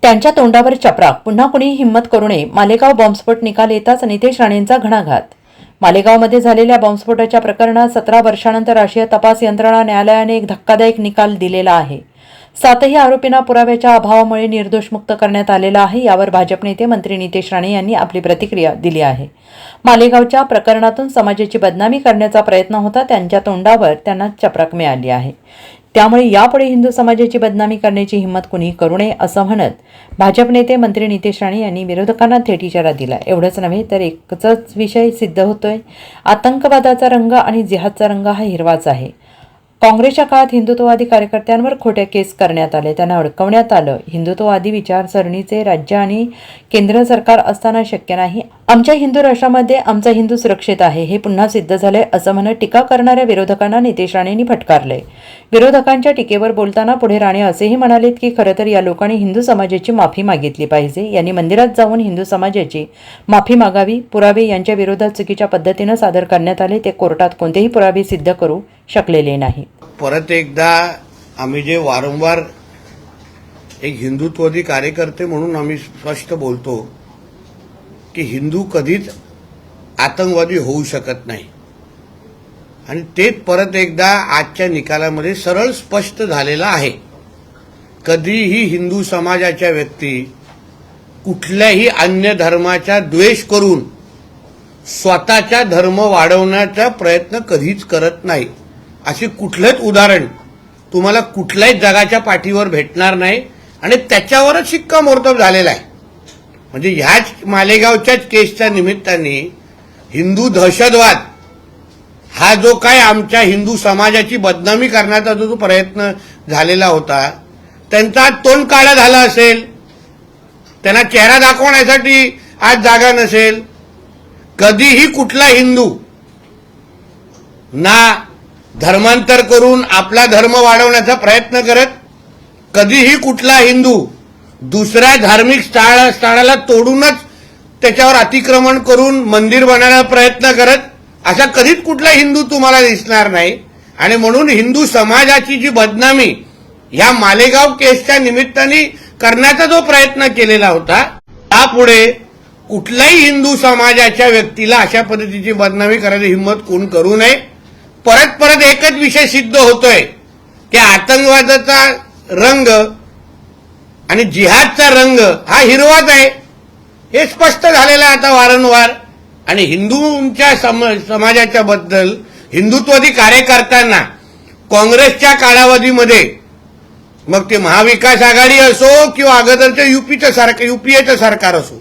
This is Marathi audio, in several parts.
त्यांच्या तोंडावर चपराक, पुन्हा कुणी हिंमत करू नये. मालेगाव बॉम्बस्फोट निकाल येताच नितेश राणेंचा घणाघात. मालेगावमध्ये झालेल्या बॉम्बस्फोटाच्या प्रकरणात 17 वर्षांनंतर राष्ट्रीय तपास यंत्रणा न्यायालयाने एक धक्कादायक निकाल दिलेला आहे. 7ही आरोपींना पुराव्याच्या अभावामुळे निर्दोष मुक्त करण्यात आलेला आहे. यावर भाजप नेते मंत्री नितेश राणे यांनी आपली प्रतिक्रिया दिली आहे. मालेगावच्या प्रकरणातून समाजाची बदनामी करण्याचा प्रयत्न होता, त्यांच्या तोंडावर त्यांना चपराक मिळाली आहे. त्यामुळे यापुढे हिंदू समाजाची बदनामी करण्याची हिंमत कुणी करू नये असं म्हणत भाजप नेते मंत्री नितेश राणे यांनी विरोधकांना थेट इशारा दिला. एवढंच नव्हे तर एकच विषय सिद्ध होतोय, आतंकवादाचा रंग आणि जिहादचा रंग हा हिरवाच आहे. काँग्रेसच्या काळात हिंदुत्ववादी कार्यकर्त्यांवर खोट्या केस करण्यात आले, त्यांना अडकवण्यात आलं. हिंदुत्ववादी विचारसरणीचे राज्य आणि केंद्र सरकार असताना शक्य नाही. आमच्या हिंदू राष्ट्रामध्ये आमचा हिंदू सुरक्षित आहे हे पुन्हा सिद्ध झालंय असं म्हणत टीका करणाऱ्या विरोधकांना नितेश राणेंनी फटकारलंय. विरोधकांच्या टीकेवर बोलताना पुढे राणे असेही म्हणालेत की खरं तर या लोकांनी हिंदू समाजाची माफी मागितली पाहिजे. यांनी मंदिरात जाऊन हिंदू समाजाची माफी मागावी. पुरावे यांच्या विरोधात चुकीच्या पद्धतीनं सादर करण्यात आले, ते कोर्टात कोणतेही पुरावे सिद्ध करू शकलेले नाही. परत एकदा आम्ही जे वारंवार एक हिंदुत्ववादी कार्यकर्ते म्हणून आम्ही स्पष्ट बोलतो की हिंदू कधीच आतंकवादी होऊ शकत नाही, आणि तेच परत एकदा आजच्या निकालामध्ये सरळ स्पष्ट झालेलं आहे. कधीही हिंदू समाजाच्या व्यक्ती कुठल्याही अन्य धर्माचा द्वेष करून स्वतःचा धर्म वाढवण्याचा प्रयत्न कधीच करत नाही. असे कुठलेच उदाहरण तुम्हाला कुठल्याही जगाच्या पाठीवर भेटणार नाही, आणि त्याच्यावरच शिक्कामोर्तब झालेला आहे. म्हणजे ह्याच मालेगावच्याच केसच्या निमित्ताने हिंदू दहशतवाद हा जो काय आमच्या हिंदू समाजाची बदनामी करण्याचा जो प्रयत्न झालेला होता, त्यांचा तोंड काळा झाला असेल, त्यांना चेहरा दाखवण्यासाठी आज जागा नसेल. कधीही कुठला हिंदू ना धर्मांतर करून आपला धर्म वाढवण्याचा प्रयत्न करत, कधीही कुठला हिंदू दुसऱ्या धार्मिक स्थळाला तोडूनच त्याच्यावर अतिक्रमण करून मंदिर बनवण्याचा प्रयत्न करत, असा कधीच कुठला हिंदू तुम्हाला दिसणार नाही. आणि म्हणून हिंदू समाजाची जी बदनामी या मालेगाव केसच्या निमित्ताने करण्याचा जो प्रयत्न केलेला होता, त्यापुढे कुठल्याही हिंदू समाजाच्या व्यक्तीला अशा पद्धतीची बदनामी करायची हिंमत कोण करू नये. परत एकच विषय सिद्ध होतोय की आतंकवादाचा रंग आणि जिहादचा रंग हा हिरवाच आहे, हे स्पष्ट झालेलं आहे आता वारंवार. आणि हिंदूंच्या समाजाच्या बद्दल हिंदुत्ववादी कार्यकर्त्यांना काँग्रेसच्या कालावधीमध्ये, मग ते महाविकास आघाडी असो किंवा अगोदरच्या युपीएचं सरकार असो,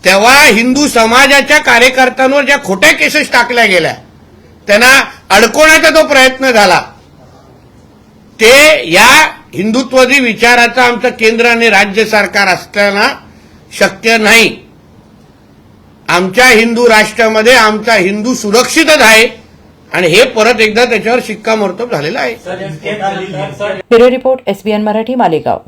तेव्हा हिंदू समाजाच्या कार्यकर्त्यांवर ज्या खोट्या केसेस टाकल्या गेल्या, त्यांना अडकवण्याचा जो प्रयत्न झाला, ते या हिंदुत्ववादी विचाराचं आमचं केंद्र आणि राज्य सरकार असताना शक्य नाही. आमच्या हिंदू राष्ट्रामध्ये आमचा हिंदू सुरक्षितच आहे, आणि हे परत एकदा त्याच्यावर शिक्कामोर्तब झालेलं आहे. Bureau report, SBN Marathi, Malegaon.